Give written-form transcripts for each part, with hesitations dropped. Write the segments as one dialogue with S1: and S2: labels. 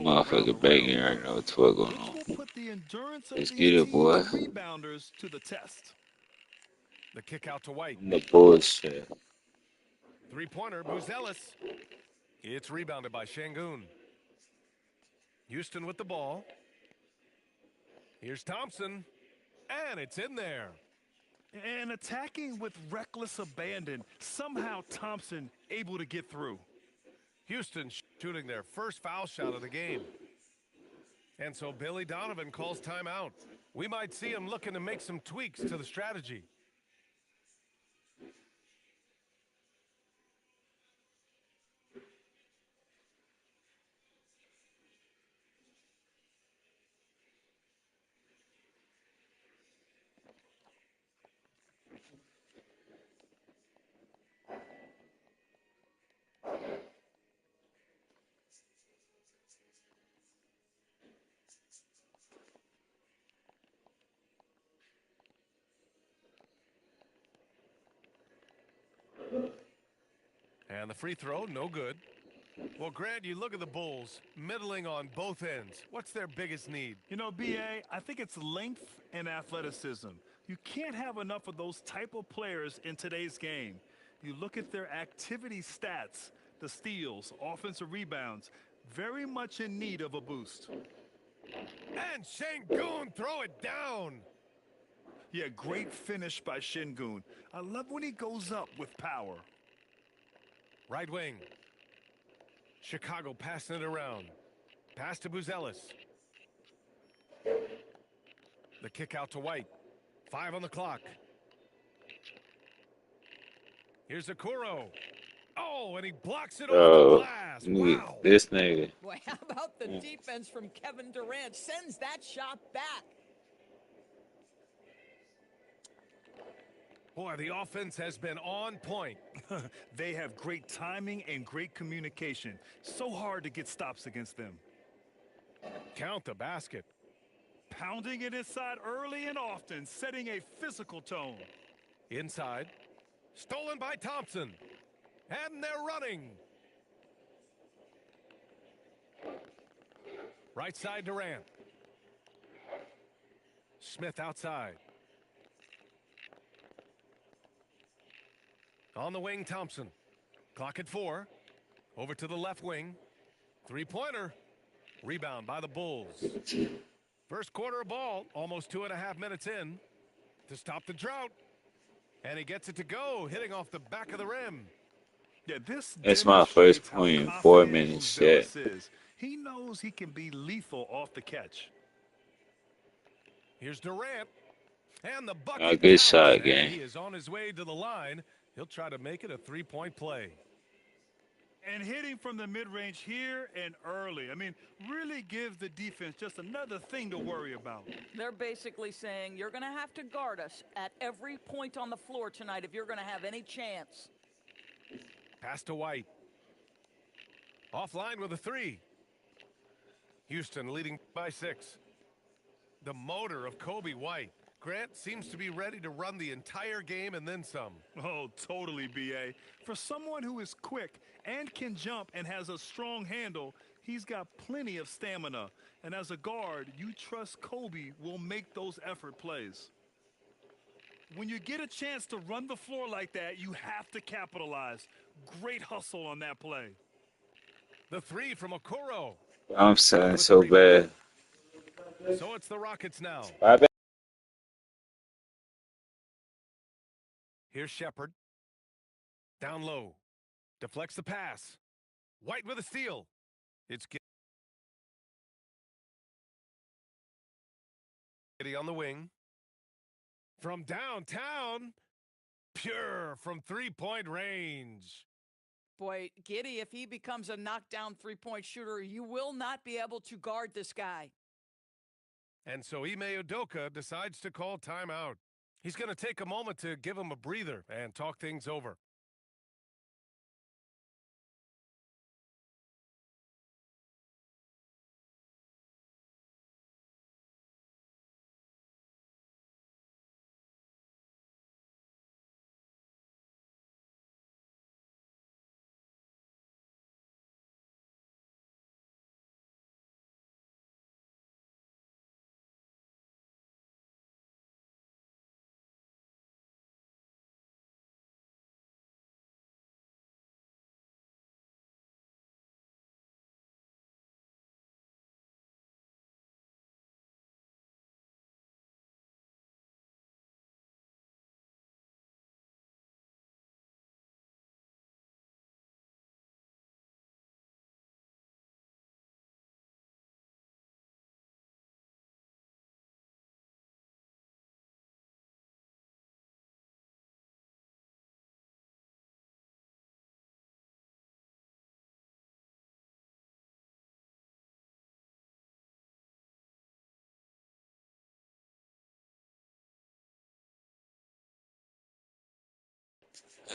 S1: motherfucker back in right now. What's going
S2: which
S1: on?
S2: will put the endurance of
S1: Let's
S2: these
S1: get it,
S2: teams'
S1: boy.
S2: rebounders to the test.
S3: The kick out to White.
S1: The bullshit.
S3: Three-pointer, Buzelis. It's rebounded by Şengün. Houston with the ball. Here's Thompson. And it's in there.
S2: And attacking with reckless abandon, somehow Thompson able to get through.
S3: Houston shooting their first foul shot of the game. And so Billy Donovan calls timeout. We might see him looking to make some tweaks to the strategy. And the free throw, no good. Well, Grant, you look at the Bulls, middling on both ends. What's their biggest need?
S2: You know, BA, I think it's length and athleticism. You can't have enough of those type of players in today's game. You look at their activity stats, the steals, offensive rebounds, very much in need of a boost.
S3: And Şengün throw it down.
S2: Yeah, great finish by Şengün. I love when he goes up with power.
S3: Right wing. Chicago passing it around. Pass to Buzelis. The kick out to White. 5 on the clock. Here's Okoro. Oh, and he blocks it over the
S1: Bro,
S3: glass.
S1: nigga,
S3: Wow.
S1: this nigga.
S4: Boy, how about the defense from Kevin Durant? Sends that shot back.
S3: Boy, the offense has been on point.
S2: They have great timing and great communication. So hard to get stops against them.
S3: Count the basket.
S2: Pounding it inside early and often, setting a physical tone.
S3: Inside. Stolen by Thompson. And they're running. Right side Durant. Smith outside. On the wing, Thompson. Clock at 4. Over to the left wing. Three-pointer. Rebound by the Bulls. First quarter of ball, almost 2.5 minutes in to stop the drought. And he gets it to go, hitting off the back of the rim.
S2: Yeah, this
S1: That's my first
S2: demonstrates how
S1: point in 4
S2: confident
S1: minutes shit.
S2: Buzelis is. He knows he can be lethal off the catch.
S3: Here's Durant. And the
S1: A
S3: bucket
S1: good
S3: counts.
S1: shot,
S3: And
S1: gang.
S3: he is on his way to the line. He'll try to make it a three-point play.
S2: And hitting from the mid-range here and early. I mean, really gives the defense just another thing to worry about.
S4: They're basically saying you're going to have to guard us at every point on the floor tonight if you're going to have any chance.
S3: Pass to White. Offline with a 3. Houston leading by 6. The motor of Coby White. Grant seems to be ready to run the entire game and then some.
S2: Oh, totally, BA. For someone who is quick and can jump and has a strong handle, he's got plenty of stamina. And as a guard, you trust Coby will make those effort plays. When you get a chance to run the floor like that, you have to capitalize. Great hustle on that play.
S3: The 3 from Okoro.
S1: I'm saying so bad.
S3: So it's the Rockets now.
S1: My bad.
S3: Here's Shepherd. Down low. Deflects the pass. White with a steal. It's Giddey on the wing. From downtown. Pure from three-point range.
S4: Boy, Giddey, if he becomes a knockdown three-point shooter, you will not be able to guard this guy.
S3: And so Ime Udoka decides to call timeout. He's going to take a moment to give him a breather and talk things over.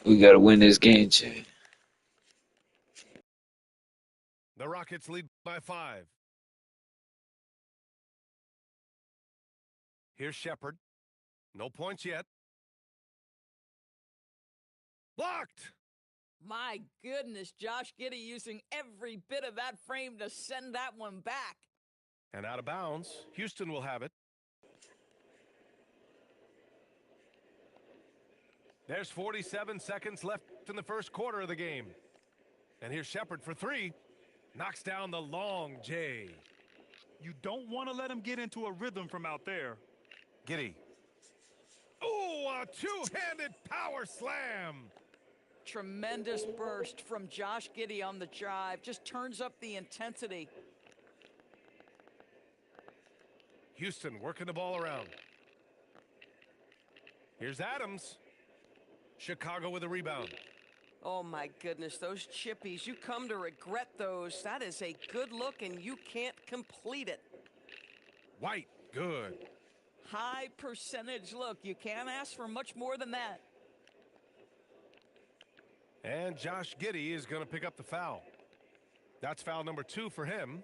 S1: We gotta win this game, Chad.
S3: The Rockets lead by 5. Here's Shepard. No points yet. Blocked!
S4: My goodness, Josh Giddey using every bit of that frame to send that one back.
S3: And out of bounds. Houston will have it. There's 47 seconds left in the first quarter of the game. And here's Shepard for 3. Knocks down the long J.
S2: You don't want to let him get into a rhythm from out there.
S3: Giddey. Oh, a two-handed power slam.
S4: Tremendous burst from Josh Giddey on the drive. Just turns up the intensity.
S3: Houston working the ball around. Here's Adams. Chicago with a rebound.
S5: Oh, my goodness, those chippies, you come to regret those. That is a good look, and you can't complete it.
S3: White, good.
S4: High percentage look. You can't ask for much more than that.
S3: And Josh Giddey is going to pick up the foul. That's foul number 2 for him.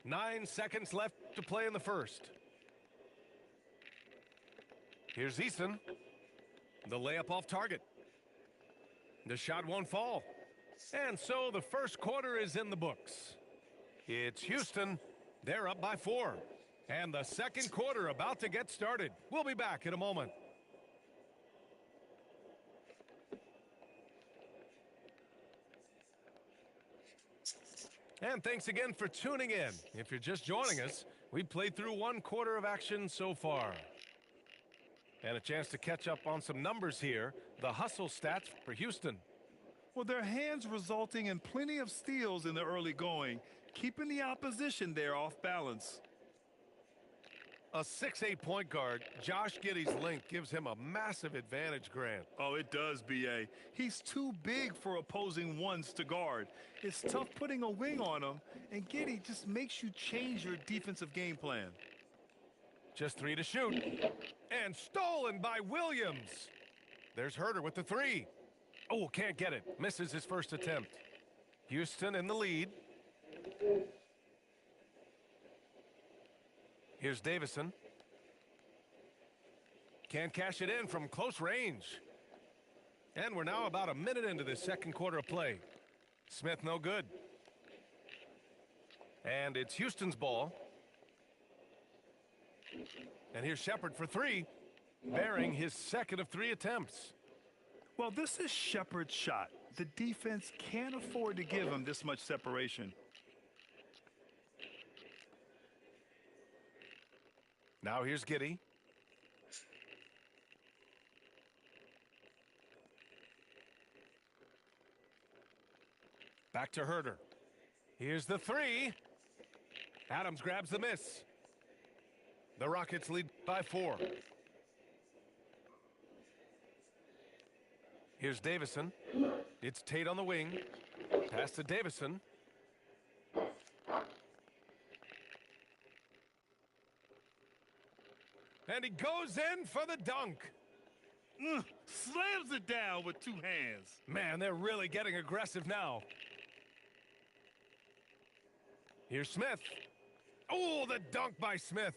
S3: 9 seconds left to play in the first. Here's Easton. The layup off target. The shot won't fall. And so the first quarter is in the books. It's Houston. They're up by 4. And the second quarter about to get started. We'll be back in a moment. And thanks again for tuning in. If you're just joining us, we've played through 1 quarter of action so far. And a chance to catch up on some numbers here. The hustle stats for Houston.
S2: Well, their hands resulting in plenty of steals in the early going, keeping the opposition there off balance.
S3: A 6'8" point guard, Josh Giddey's length gives him a massive advantage, Grant.
S2: Oh, it does, B.A. He's too big for opposing ones to guard. It's tough putting a wing on him, and Giddey just makes you change your defensive game plan.
S3: Just 3 to shoot. And stolen by Williams. There's Herter with the 3. Oh, can't get it. Misses his first attempt. Houston in the lead. Here's Davison. Can't cash it in from close range. And we're now about a minute into the second quarter of play. Smith no good. And it's Houston's ball. And here's Shepard for 3, bearing his second of 3 attempts.
S2: Well, this is Shepard's shot. The defense can't afford to give him this much separation.
S3: Now here's Giddey. Back to Herter. Here's the 3. Adams grabs the miss. The Rockets lead by 4. Here's Davison. It's Tate on the wing. Pass to Davison. And he goes in for the dunk.
S2: Slams it down with 2 hands.
S3: Man, they're really getting aggressive now. Here's Smith. Oh, the dunk by Smith.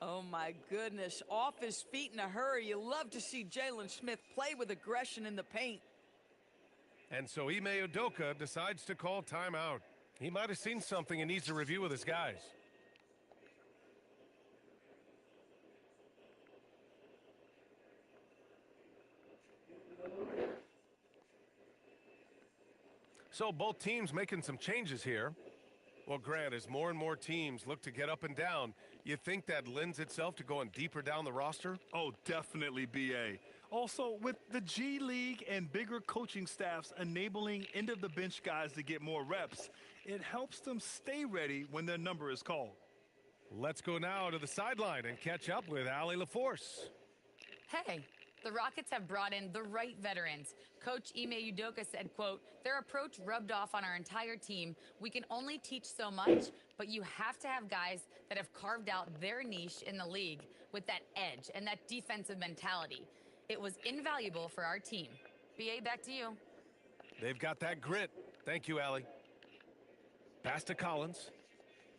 S4: Oh, my goodness. Off his feet in a hurry. You love to see Jalen Smith play with aggression in the paint.
S3: And so Ime Udoka decides to call timeout. He might have seen something and needs a review with his guys. So both teams making some changes here. Well, Grant, as more and more teams look to get up and down, you think that lends itself to going deeper down the roster?
S2: Oh, definitely, B.A. Also, with the G League and bigger coaching staffs enabling end-of-the-bench guys to get more reps, it helps them stay ready when their number is called.
S3: Let's go now to the sideline and catch up with Allie LaForce.
S6: Hey, the Rockets have brought in the right veterans. Coach Ime Udoka said, quote, "Their approach rubbed off on our entire team. We can only teach so much, but you have to have guys that have carved out their niche in the league. with that edge and that defensive mentality. It was invaluable for our team. BA, back to you.
S3: They've got that grit. Thank you, Allie. Pass to Collins.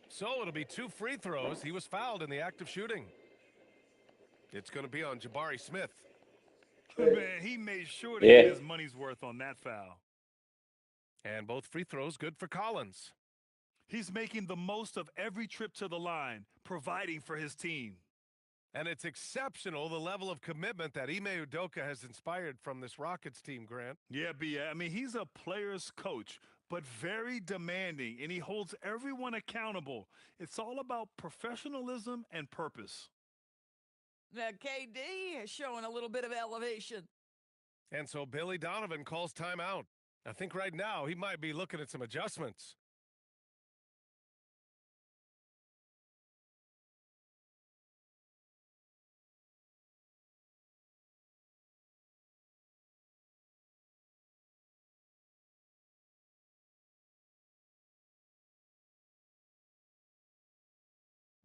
S3: So it'll be 2 free throws. He was fouled in the act of shooting. It's going to be on Jabari Smith.
S2: Man, he made sure to
S1: Yeah.
S2: get his money's worth on that foul.
S3: And both free throws good for Collins.
S2: He's making the most of every trip to the line, providing for his team.
S3: And it's exceptional, the level of commitment that Ime Udoka has inspired from this Rockets team, Grant.
S2: Yeah, B.A. I mean, he's a player's coach, but very demanding, and he holds everyone accountable. It's all about professionalism and purpose.
S4: Now, KD is showing a little bit of elevation.
S3: And so Billy Donovan calls timeout. I think right now he might be looking at some adjustments.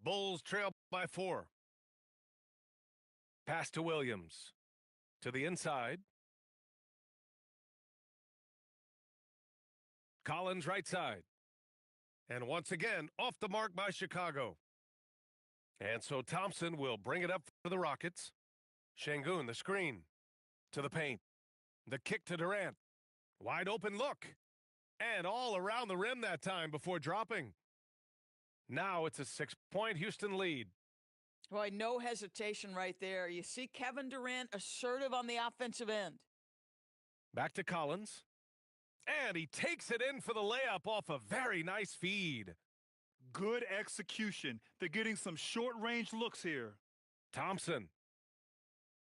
S3: Bulls trail by 4. Pass to Williams. To the inside. Collins right side. And once again, off the mark by Chicago. And so Thompson will bring it up for the Rockets. Şengün, the screen. To the paint. The kick to Durant. Wide open look. And all around the rim that time before dropping. Now it's a 6-point Houston lead.
S4: Boy, no hesitation right there. You see Kevin Durant assertive on the offensive end.
S3: Back to Collins. And he takes it in for the layup off a very nice feed.
S2: Good execution. They're getting some short-range looks here.
S3: Thompson.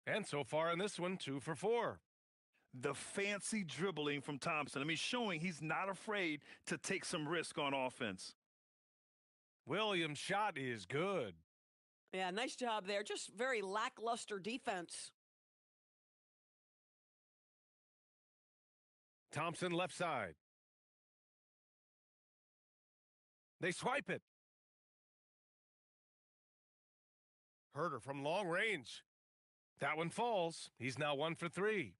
S3: And so far in this one, 2 for 4.
S2: The fancy dribbling from Thompson. I mean, showing he's not afraid to take some risk on offense.
S3: Williams' shot is good.
S5: Yeah, nice job there. Just very lackluster defense.
S3: Thompson left side. They swipe it. Herter from long range. That one falls. He's now 1 for 3.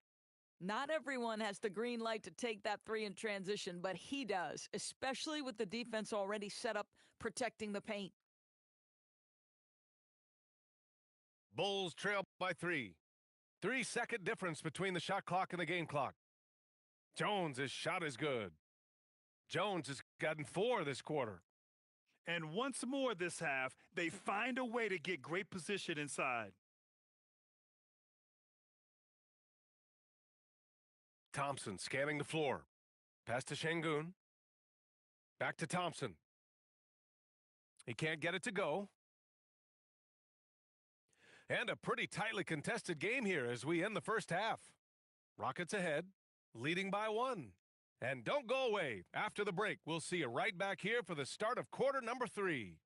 S4: Not everyone has the green light to take that 3 in transition, but he does, especially with the defense already set up protecting the paint.
S3: Bulls trail by 3. 3-second difference between the shot clock and the game clock. Jones' shot is good. Jones has gotten 4 this quarter.
S2: And once more this half, they find a way to get great position inside.
S3: Thompson scanning the floor. Pass to Şengün. Back to Thompson. He can't get it to go. And a pretty tightly contested game here as we end the first half. Rockets ahead, leading by 1. And don't go away. After the break, we'll see you right back here for the start of quarter number 3.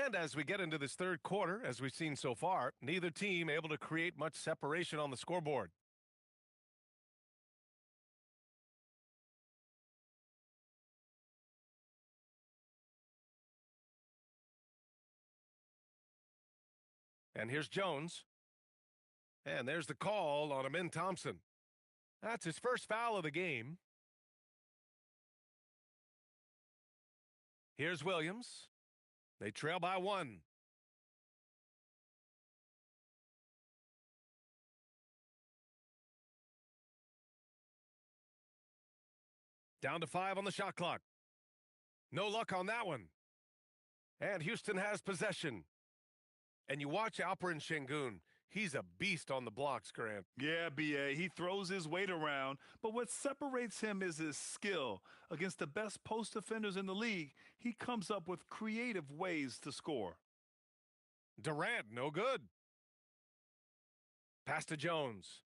S3: And as we get into this third quarter, as we've seen so far, neither team able to create much separation on the scoreboard. And here's Jones. And there's the call on Amin Thompson. That's his first foul of the game. Here's Williams. They trail by 1. Down to 5 on the shot clock. No luck on that one. And Houston has possession. And you watch Alperen Şengün. He's a beast on the blocks, Grant.
S2: Yeah, B.A., he throws his weight around, but what separates him is his skill. Against the best post defenders in the league, he comes up with creative ways to score.
S3: Durant, no good. Pass to Jones.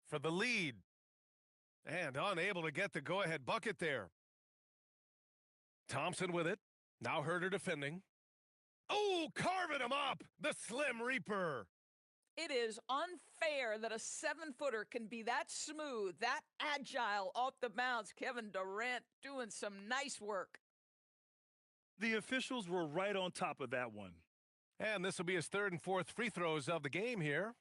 S3: For the lead. And unable to get the go-ahead bucket there. Thompson with it. Now Herter defending. Oh, carving him up. The Slim Reaper.
S4: It is unfair that a 7-footer can be that smooth, that agile off the bounce. Kevin Durant doing some nice work.
S2: The officials were right on top of that one.
S3: And this will be his third and fourth free throws of the game here.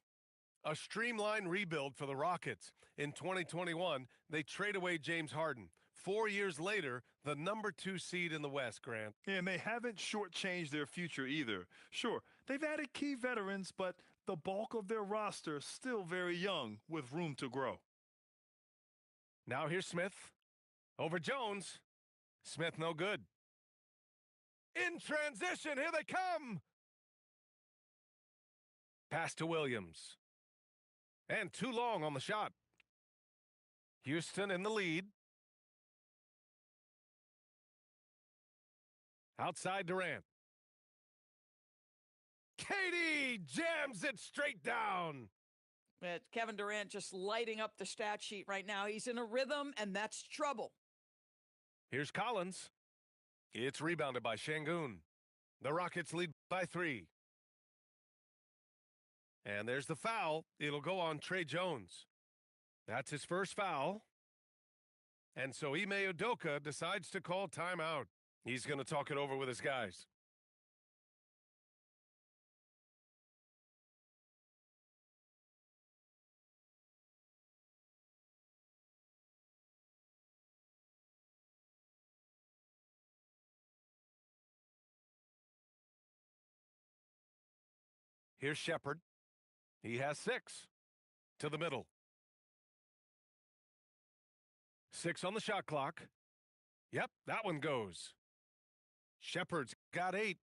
S3: A streamlined rebuild for the Rockets. In 2021, they trade away James Harden. 4 years later, the number 2 seed in the West, Grant.
S2: And they haven't shortchanged their future either. Sure, they've added key veterans, but the bulk of their roster is still very young with room to grow.
S3: Now here's Smith. Over Jones. Smith no good. In transition, here they come. Pass to Williams. And too long on the shot. Houston in the lead. Outside Durant. Katie jams it straight down.
S4: Kevin Durant just lighting up the stat sheet right now. He's in a rhythm, and that's trouble.
S3: Here's Collins. It's rebounded by Şengün. The Rockets lead by 3. And there's the foul. It'll go on Tre Jones. That's his first foul. And so Ime Udoka decides to call timeout. He's going to talk it over with his guys. Here's Shepherd. He has 6. To the middle. 6 on the shot clock. Yep, that one goes. Shepherd's got 8.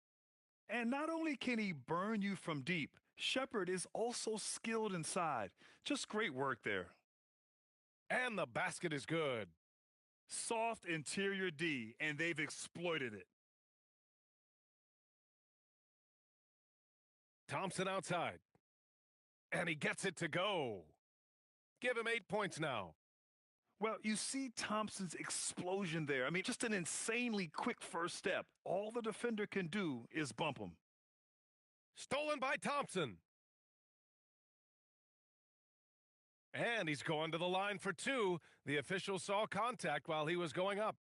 S2: And not only can he burn you from deep, Shepherd is also skilled inside. Just great work there.
S3: And the basket is good.
S2: Soft interior D, and they've exploited it.
S3: Thompson outside. And he gets it to go. Give him 8 points now.
S2: Well, you see Thompson's explosion there. I mean, just an insanely quick first step. All the defender can do is bump him.
S3: Stolen by Thompson. And he's going to the line for 2. The official saw contact while he was going up.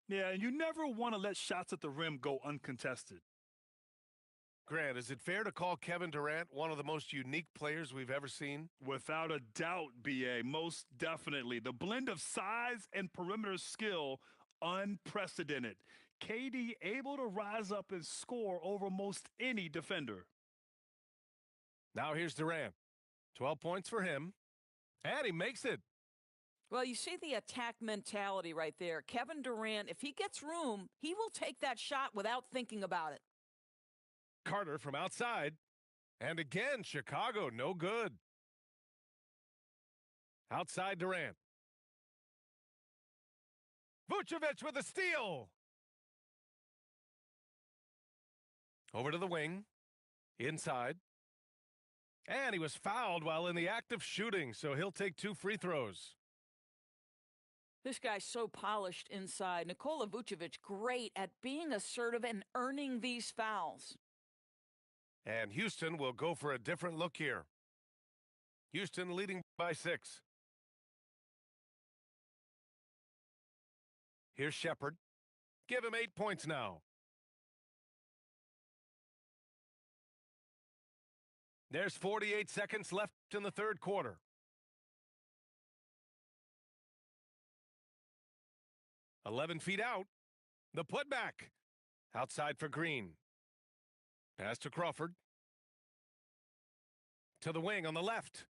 S2: Yeah, and you never want to let shots at the rim go uncontested.
S3: Grant, is it fair to call Kevin Durant one of the most unique players we've ever seen?
S2: Without a doubt, B.A., most definitely. The blend of size and perimeter skill, unprecedented. KD able to rise up and score over most any defender.
S3: Now here's Durant. 12 points for him. And he makes it.
S4: Well, you see the attack mentality right there. Kevin Durant, if he gets room, he will take that shot without thinking about it.
S3: Carter from outside. And again, Chicago, no good. Outside Durant. Vucevic with a steal. Over to the wing. Inside. And he was fouled while in the act of shooting, so he'll take 2 free throws.
S4: This guy's so polished inside. Nikola Vucevic, great at being assertive and earning these fouls.
S3: And Houston will go for a different look here. Houston leading by 6. Here's Shepherd. Give him 8 points now. There's 48 seconds left in the third quarter. "11 feet out. The putback. Outside for Green. Pass to Crawford. To the wing on the left.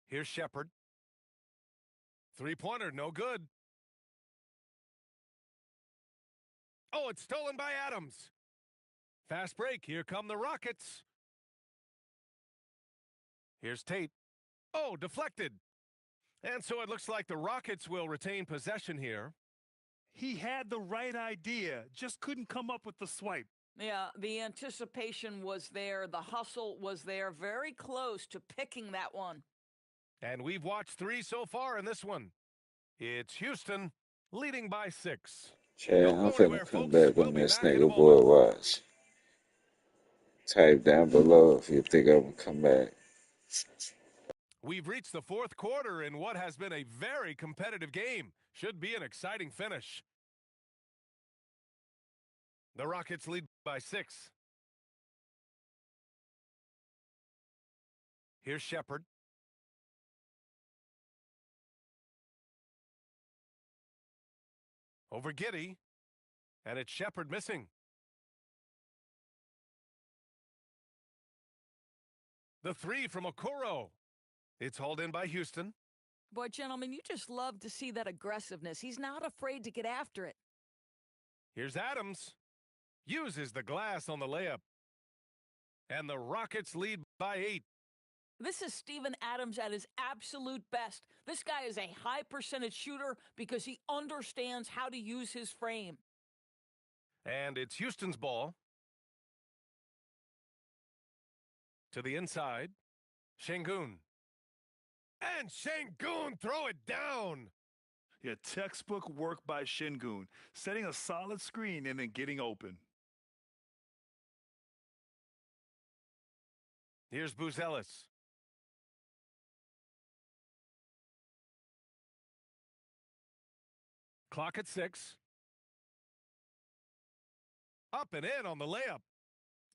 S3: Here's Shepherd. Three-pointer, no good. Oh, it's stolen by Adams. Fast break. Here come the Rockets. Here's Tate. Oh, deflected. And so it looks like the Rockets will retain possession here.
S2: He had the right idea, just couldn't come up with the swipe.
S4: Yeah, the anticipation was there. The hustle was there. Very close to picking that one.
S3: And we've watched 3 so far in this one. It's Houston leading by 6.
S1: Okay,
S3: Don't
S1: I'm
S3: go
S1: finna
S3: anywhere,
S1: come
S3: folks.
S1: back
S3: We'll
S1: when
S3: be
S1: this
S3: back in a
S1: nigga
S3: moment.
S1: boy watch. Type down below if you think I'm gonna come back.
S3: We've reached the fourth quarter in what has been a very competitive game. Should be an exciting finish. The Rockets lead by 6. Here's Shepard. Over Giddey. And it's Shepard missing. The three from Okoro. It's hauled in by Houston.
S4: Boy, gentlemen, you just love to see that aggressiveness. He's not afraid to get after it.
S3: Here's Adams. Uses the glass on the layup. And the Rockets lead by 8.
S4: This is Steven Adams at his absolute best. This guy is a high percentage shooter because he understands how to use his frame.
S3: And it's Houston's ball. To the inside. Şengün. And Şengün throw it down.
S2: Yeah, textbook work by Şengün, setting a solid screen and then getting open.
S3: Here's Buzelis. Clock at 6. Up and in on the layup.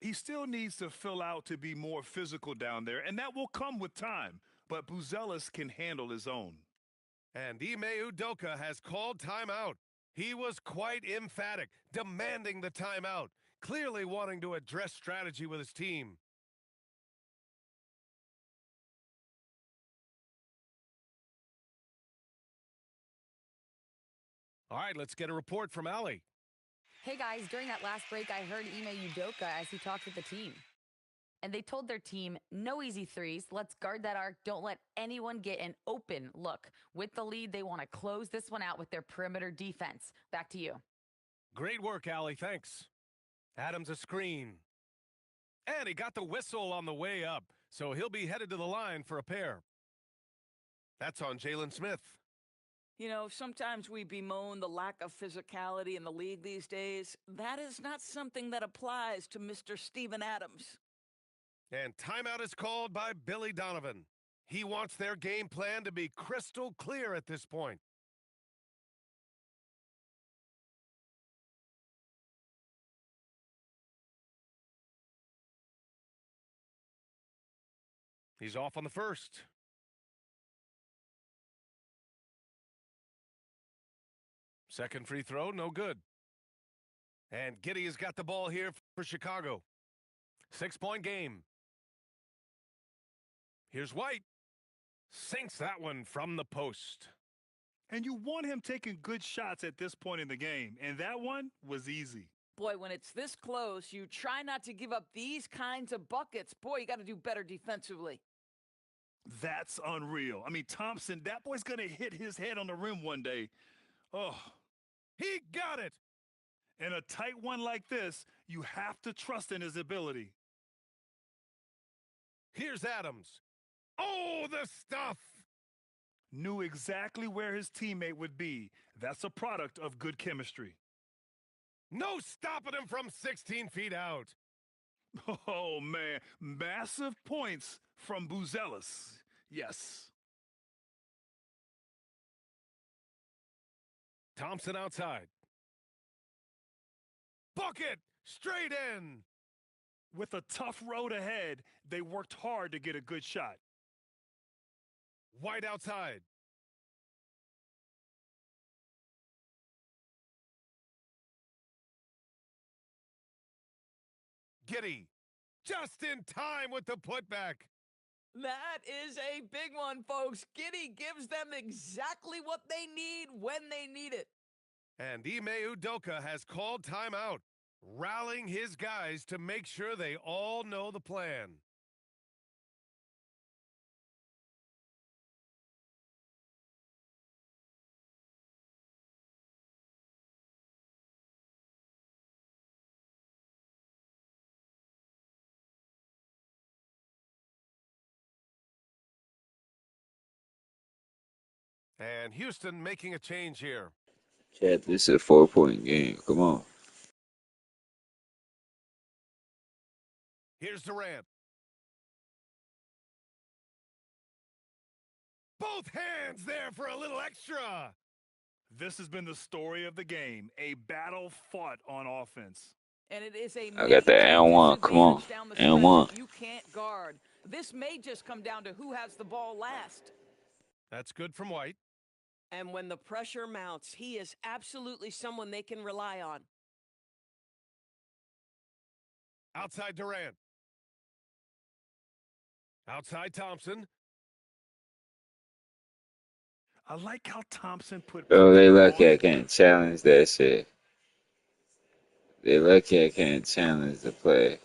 S2: He still needs to fill out to be more physical down there, and that will come with time. But Buzelis can handle his own.
S3: And Ime Udoka has called timeout. He was quite emphatic, demanding the timeout, clearly wanting to address strategy with his team. All right, let's get a report from Ali.
S6: Hey guys, during that last break, I heard Ime Udoka as he talked with the team. And they told their team, no easy threes. Let's guard that arc. Don't let anyone get an open look. With the lead, they want to close this one out with their perimeter defense. Back to you.
S3: Great work, Ali. Thanks. Adams a screen. And he got the whistle on the way up, so he'll be headed to the line for a pair. That's on Jalen Smith.
S4: You know, sometimes we bemoan the lack of physicality in the league these days. That is not something that applies to Mr. Steven Adams.
S3: And timeout is called by Billy Donovan. He wants their game plan to be crystal clear at this point. He's off on the first. Second free throw, no good. And Giddey has got the ball here for Chicago. 6-point game. Here's White. Sinks that one from the post.
S2: And you want him taking good shots at this point in the game, and that one was easy.
S4: Boy, when it's this close, you try not to give up these kinds of buckets. Boy, you got to do better defensively.
S2: That's unreal. I mean, Thompson, that boy's going to hit his head on the rim one day. Oh.
S3: He got it.
S2: In a tight one like this, you have to trust in his ability.
S3: Here's Adams. Oh, the stuff.
S2: Knew exactly where his teammate would be. That's a product of good chemistry.
S3: No stopping him from 16 feet out.
S2: Oh, man. Massive points from Buzelis. Yes.
S3: Thompson outside. Bucket! Straight in!
S2: With a tough road ahead, they worked hard to get a good shot.
S3: White outside. Giddey. Just in time with the putback.
S4: That is a big one, folks. Giddey gives them exactly what they need when they need it.
S3: And Ime Udoka has called timeout, rallying his guys to make sure they all know the plan. And Houston making a change here.
S1: Chat, this is a 4-point game. Come on.
S3: Here's Durant. Both hands there for a little extra.
S2: This has been the story of the game, a battle fought on offense.
S4: And it is a
S1: I got the
S4: major
S1: and one. Come on.
S4: disadvantage down the
S1: And
S4: stretch
S1: one.
S4: if you can't guard. This may just come down to who has the ball last.
S3: That's good from White.
S5: And when the pressure mounts, he is absolutely someone they can rely on.
S3: Outside Durant. Outside Thompson.
S2: I like how Thompson put
S1: Bro, they
S2: pressure
S1: lucky
S2: on
S1: I
S2: him.
S1: can't challenge that shit. They lucky I can't challenge the play.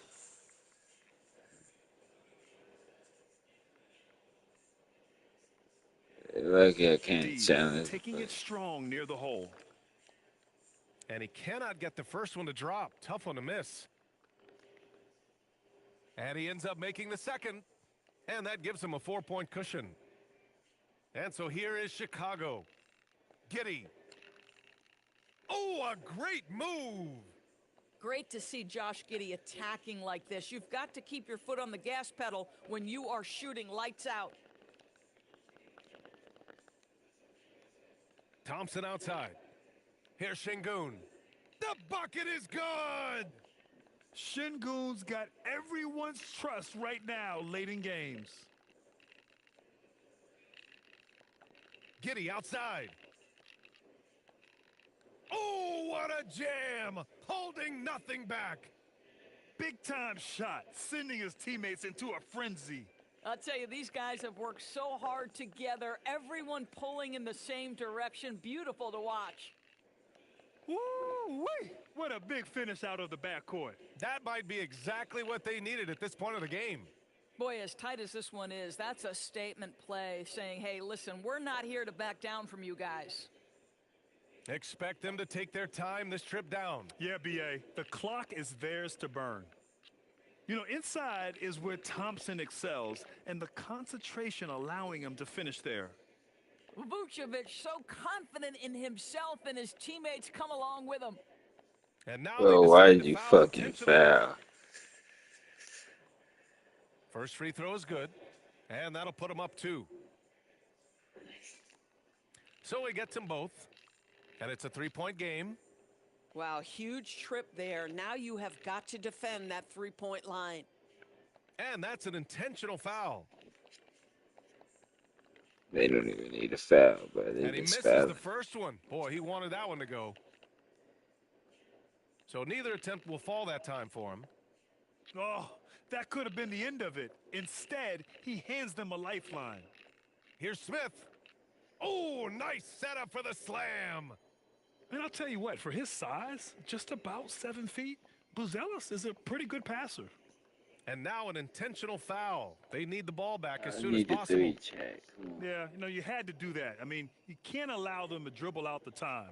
S1: They lucky I can't
S2: D,
S1: challenge the
S2: taking
S1: play.
S2: it strong near the hole.
S3: And he cannot get the first one to drop. Tough one to miss. And he ends up making the second. And that gives him a 4-point cushion. And so here is Chicago. Giddey. Oh, a great move.
S4: Great to see Josh Giddey attacking like this. You've got to keep your foot on the gas pedal when you are shooting lights out.
S3: Thompson outside. Here's Şengün. The bucket is good.
S2: Şengün's got everyone's trust right now late in games.
S3: Giddey outside. Oh, what a jam. Holding nothing back.
S2: Big time shot, sending his teammates into a frenzy.
S4: I'll tell you, these guys have worked so hard together. Everyone pulling in the same direction. Beautiful to watch.
S2: Woo-wee! What a big finish out of the backcourt.
S3: That might be exactly what they needed at this point of the game.
S4: Boy, as tight as this one is, that's a statement play saying, hey, listen, we're not here to back down from you guys.
S3: Expect them to take their time this trip down.
S2: Yeah, B.A., the clock is theirs to burn. You know, inside is where Thompson excels, and the concentration allowing him to finish there.
S4: Vucevic so confident in himself and his teammates come along with him.
S3: And now
S1: Bro,
S3: they
S1: why
S3: decide
S1: did
S3: to
S1: you
S3: foul
S1: fucking
S3: intentionally.
S1: foul?
S3: First free throw is good, and that'll put him up 2. So he gets them both, and it's a 3-point game.
S5: Wow, huge trip there. Now you have got to defend that three-point line.
S3: And that's an intentional foul.
S1: They don't even need a foul, but they
S3: And he
S1: just
S3: misses
S1: foul.
S3: the first one. Boy, he wanted that one to go. So neither attempt will fall that time for him.
S2: Oh, that could have been the end of it. Instead, he hands them a lifeline.
S3: Here's Smith. Oh, nice setup for the slam.
S2: And I'll tell you what, for his size, just about 7 feet, Buzelis is a pretty good passer.
S3: And now an intentional foul. They need the ball back as
S1: I
S3: soon as
S1: need the
S3: possible.
S1: 3, chat. Come on.
S2: Yeah, you know, you had to do that. I mean, you can't allow them to dribble out the time.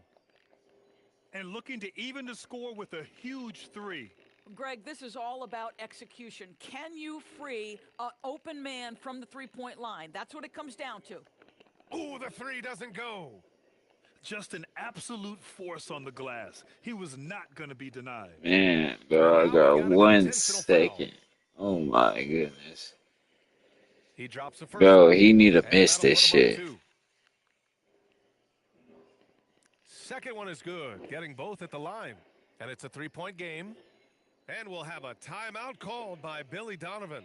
S2: And looking to even the score with a huge 3.
S4: Greg, this is all about execution. Can you free an open man from the three-point line? That's what it comes down to.
S3: Ooh, the 3 doesn't go.
S2: Just an absolute force on the glass. He was not going to be denied.
S1: Man, bro, I
S3: Now we
S1: got
S3: got an
S1: 1
S3: intentional foul.
S1: second. Oh my goodness.
S3: He drops the first
S1: Bro,
S3: one,
S1: he need to
S3: and
S1: miss
S3: that'll
S1: this
S3: put him up
S1: shit.
S3: 2. Second one is good, getting both at the line. And it's a 3-point game. And we'll have a timeout called by Billy Donovan.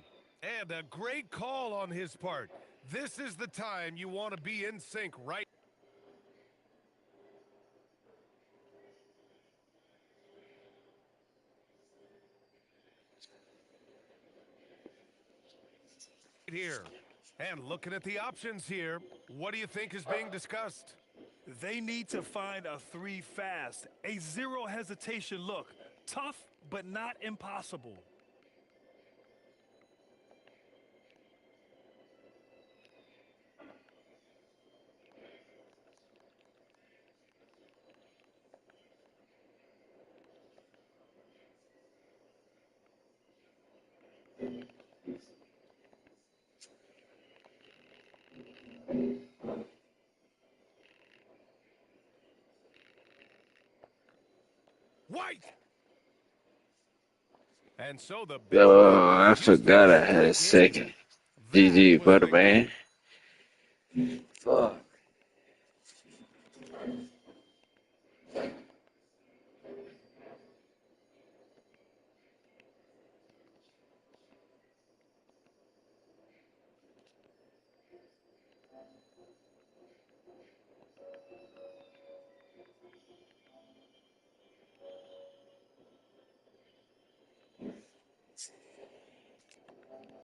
S3: And a great call on his part. This is the time you want to be in sync right here. And looking at the options here, what do you think is being discussed?
S2: They need to find a 3 fast. A zero hesitation look. Tough, but not impossible.
S3: And so the big
S1: Oh, I
S3: Houston
S1: forgot I
S3: Astros
S1: had a
S3: win.
S1: second.
S3: That
S1: GG,
S3: was a
S1: butter
S3: big one.
S1: man. Fuck.